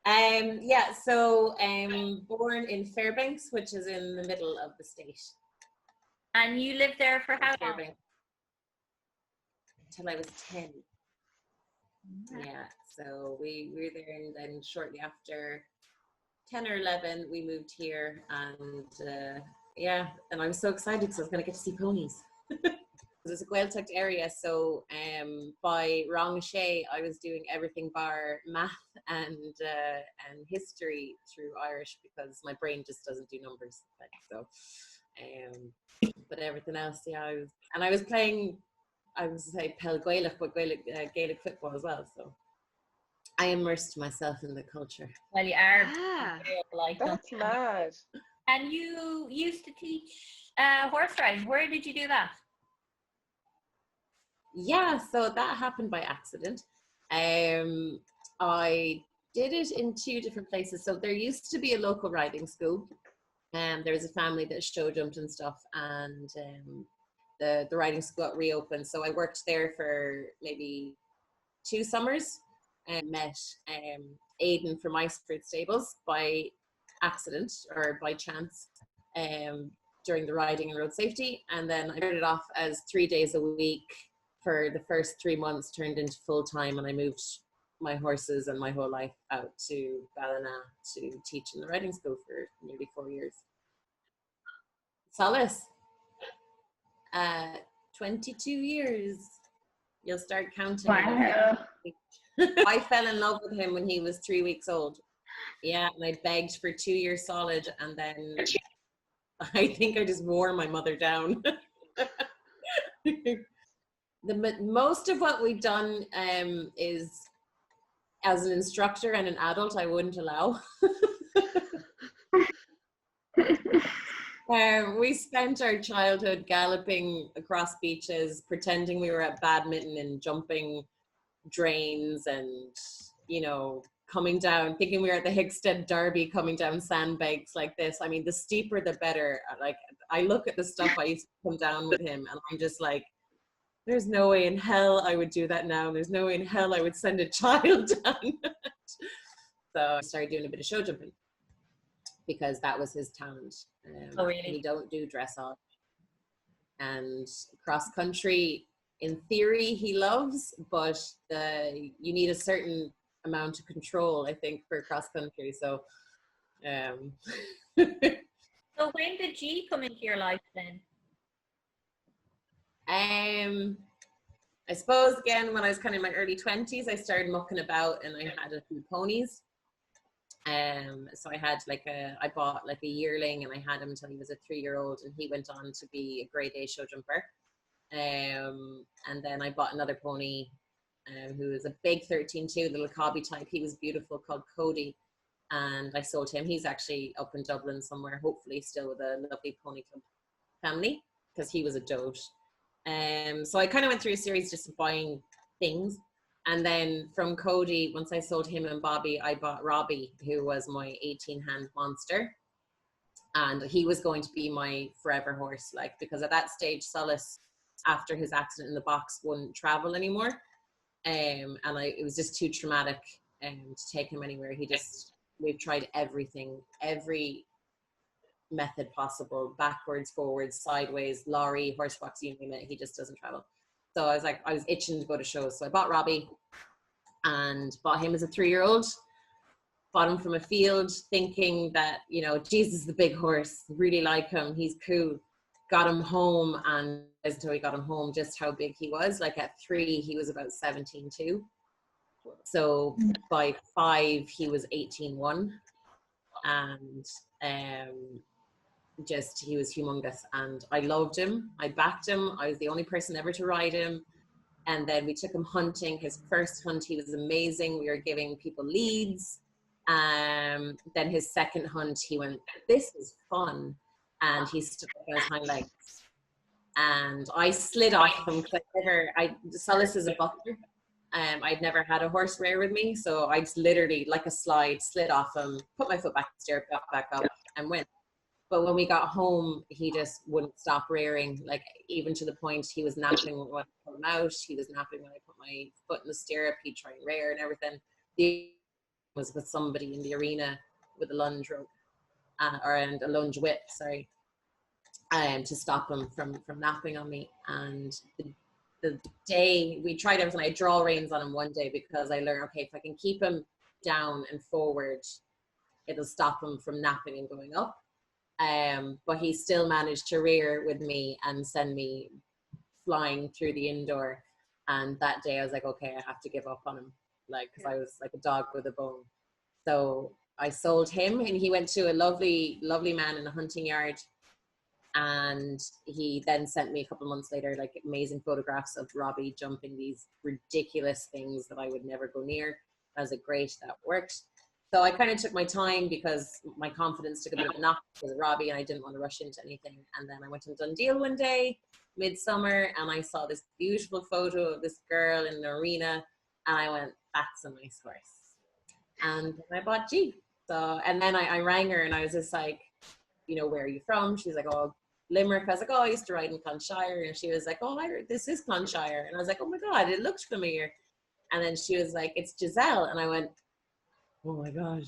Yeah, so born in Fairbanks, which is in the middle of the state. And you lived there for how long? Fairbanks. Until I was 10. Yeah, so we were there, and then shortly after 10 or 11, we moved here, and yeah, and I was so excited because I was going to get to see ponies. It's a Gaeltacht area, so by Rangche, I was doing everything bar math and history through Irish because my brain just doesn't do numbers. So, but everything else, yeah, I was playing. I was say Pel Gaelic, but Gaelic football as well. So I immersed myself in the culture. Well, you are. That's mad. And you used to teach horse riding. Where did you do that? Yeah, so that happened by accident. I did it in 2 different places. So there used to be a local riding school, and there was a family that show jumped and stuff, and the riding school got reopened. So I worked there for maybe 2 summers and met Aidan from Iceford Stables by accident or by chance during the riding and road safety. And then I started off as 3 days a week for the first 3 months, turned into full time, and I moved my horses and my whole life out to Ballina to teach in the riding school for nearly 4 years. Solas, 22 years. You'll start counting. Wow. I fell in love with him when he was 3 weeks old. Yeah, and I begged for 2 years solid, and then I think I just wore my mother down. Most of what we've done is, as an instructor and an adult, I wouldn't allow. We spent our childhood galloping across beaches, pretending we were at badminton and jumping drains, and, you know, coming down, thinking we were at the Hickstead Derby, coming down sandbanks like this. I mean, the steeper, the better. Like, I look at the stuff I used to come down with him, and I'm just like, there's no way in hell I would do that now. There's no way in hell I would send a child down. So I started doing a bit of show jumping because that was his talent. Oh, really? He don't do dressage. And cross country, in theory, he loves, but you need a certain amount of control, I think, for cross country. So, So when did G come into your life then? I suppose, again, when I was kind of in my early 20s, I started mucking about, and I had a few ponies. So I bought like a yearling, and I had him until he was a 3-year-old, and he went on to be a grade A show jumper. And then I bought another pony, who was a big 13-2, little cobby type. He was beautiful, called Cody, and I sold him. He's actually up in Dublin somewhere, hopefully still with a lovely pony club family, because he was a dote. So I kind of went through a series just of buying things. And then from Cody, once I sold him and Bobby, I bought Robbie, who was my 18-hand monster. And he was going to be my forever horse, like, because at that stage, Solas, after his accident in the box, wouldn't travel anymore. And it was just too traumatic to take him anywhere. We've tried everything, every method possible, backwards, forwards, sideways, lorry, horse box, you name it, he just doesn't travel. So I was itching to go to shows. So I bought Robbie and bought him as a 3-year-old, bought him from a field thinking that, you know, Jesus, the big horse, really like him, he's cool. Got him home, and until we got him home, just how big he was. Like at 3, he was about 17.2. So by 5, he was 18.1. And he was humongous, and I loved him. I backed him. I was the only person ever to ride him. And then we took him hunting. His first hunt, he was amazing. We were giving people leads. Then his second hunt, he went, this is fun. And he stood up on his hind legs. And I slid off him. Solas is a buckler. I'd never had a horse rear with me. So I just literally, like a slide, slid off him, put my foot back in the stirrup, got back up, and went. But when we got home, he just wouldn't stop rearing, like, even to the point he was napping when I put him out. He was napping when I put my foot in the stirrup. He'd try and rear and everything. The was with somebody in the arena with a lunge rope, and a lunge whip, sorry, to stop him from napping on me. And the day we tried everything, I draw reins on him one day because I learned, okay, if I can keep him down and forward, it'll stop him from napping and going up. But he still managed to rear with me and send me flying through the indoor. And that day I was like, okay, I have to give up on him, like, because I was like a dog with a bone. So I sold him, and he went to a lovely man in a hunting yard. And he then sent me a couple of months later like amazing photographs of Robbie jumping these ridiculous things that I would never go near. I was like, great, that worked. So I kind of took my time because my confidence took a bit of a knock because of Robbie, and I didn't want to rush into anything. And then I went to Dundee one day, midsummer, and I saw this beautiful photo of this girl in the arena, and I went, that's a nice horse. And then I bought G. So, and then I rang her, and I was just like, you know, where are you from? She's like, oh, Limerick. I was like, oh, I used to ride in Clonshire. And she was like, oh, this is Clonshire. And I was like, oh my God, it looks familiar. And then she was like, it's Giselle. And I went, oh my gosh,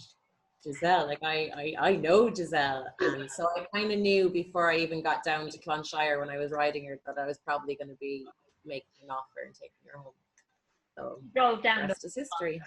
Giselle. Like, I know Giselle. And so I kind of knew before I even got down to Clonshire when I was riding her that I was probably going to be making an offer and taking her home. So Drove the down rest is history.